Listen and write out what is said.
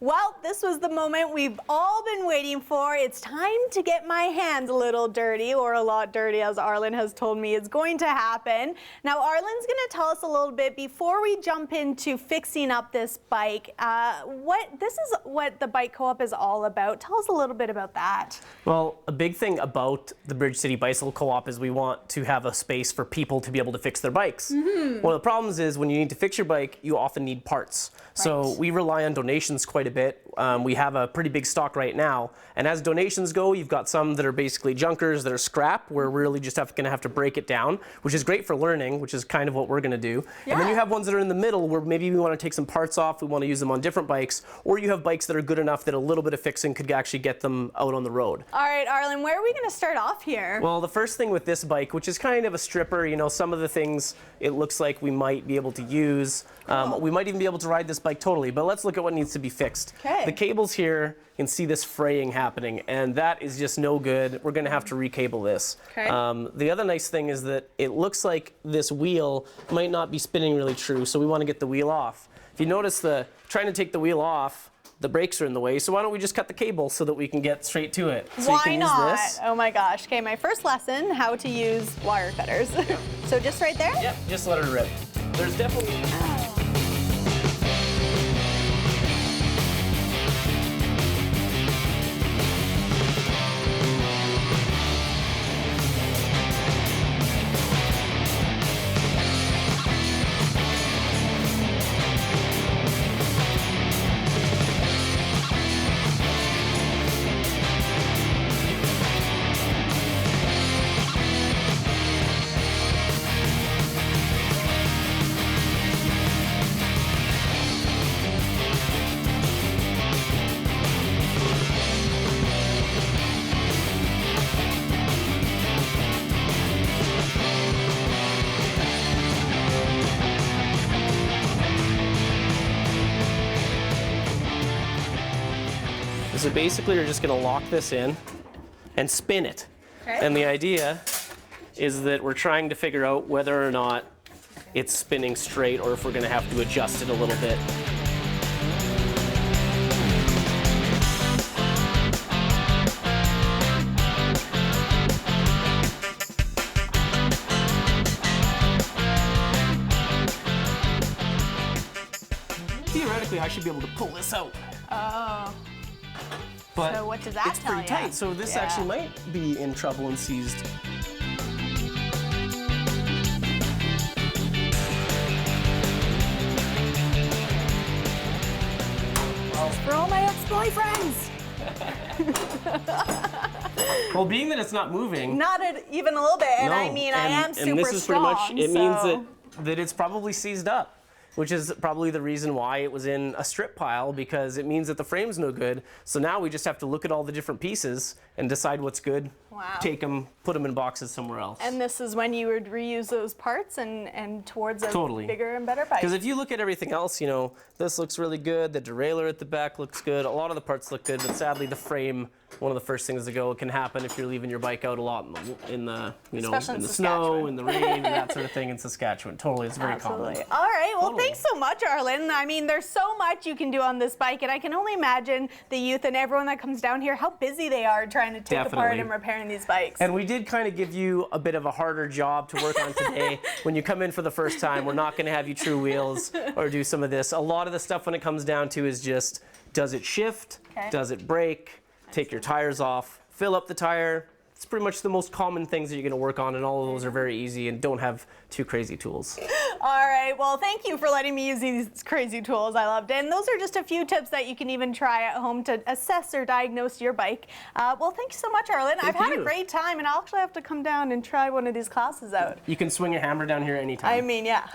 Well, this was the moment we've all been waiting for. It's time to get my hands a little dirty, or a lot dirty, as Arlen has told me is going to happen. Now, Arlen's going to tell us a little bit before we jump into fixing up this bike. This is what the Bike Co-op is all about. Tell us a little bit about that. Well, a big thing about the Bridge City Bicycle Co-op is we want to have a space for people to be able to fix their bikes. One of the problems is when you need to fix your bike, you often need parts. So we rely on donations quite a bit. We have a pretty big stock right now, and as donations go, you've got some that are basically junkers that are scrap, where we're really just going to have to break it down, which is great for learning, which is kind of what we're going to do. And then you have ones that are in the middle, where maybe we want to take some parts off, we want to use them on different bikes, or you have bikes that are good enough that a little bit of fixing could actually get them out on the road. All right, Arlen, where are we going to start off here? Well, the first thing with this bike, which is kind of a stripper, you know, some of the things it looks like we might be able to use. We might even be able to ride this bike totally, but let's look at what needs to be fixed. The cables here, you can see this fraying happening, and that is just no good. We're going to have to recable this. The other nice thing is that it looks like this wheel might not be spinning really true, so we want to get the wheel off. If you notice, trying to take the wheel off, the brakes are in the way, so why don't we just cut the cable so that we can get straight to it. So why you can not? Use this. Oh my gosh. Okay, my first lesson, how to use wire cutters. So just right there? Yep, just let her rip. There's definitely... So basically you're just going to lock this in and spin it. And the idea is that we're trying to figure out whether or not it's spinning straight or if we're going to have to adjust it a little bit. Theoretically, I should be able to pull this out. Oh. But so what does that it's tell pretty tight, so this actually might be in trouble and seized. For all my ex-boyfriends! Well, being that it's not moving. Not even a little bit, and I mean, I am super strong. And this is pretty much, it means that it's probably seized up, which is probably the reason why it was in a strip pile, because it means that the frame's no good. So now we just have to look at all the different pieces and decide what's good, take them, put them in boxes somewhere else. And this is when you would reuse those parts and towards a bigger and better bike. Because if you look at everything else, you know, this looks really good, the derailleur at the back looks good, a lot of the parts look good, but sadly the frame, one of the first things to go, can happen if you're leaving your bike out a lot in the you know, in the snow, in the rain, and that sort of thing in Saskatchewan. Totally, it's very common. All right, well, thanks so much, Arlen. I mean, there's so much you can do on this bike, and I can only imagine the youth and everyone that comes down here, how busy they are trying to take apart and repairing these bikes. And we did kind of give you a bit of a harder job to work on today. When you come in for the first time, we're not going to have you true wheels or do some of this. A lot of the stuff when it comes down to is just, does it shift? Does it brake? Take your tires off, fill up the tire. It's pretty much the most common things that you're going to work on, and all of those are very easy and don't have too crazy tools. All right, well, thank you for letting me use these crazy tools. I loved it. And those are just a few tips that you can even try at home to assess or diagnose your bike. Well, thank you so much, Arlen. I've had a great time, and I'll actually have to come down and try one of these classes out. You can swing a hammer down here anytime. I mean, yeah.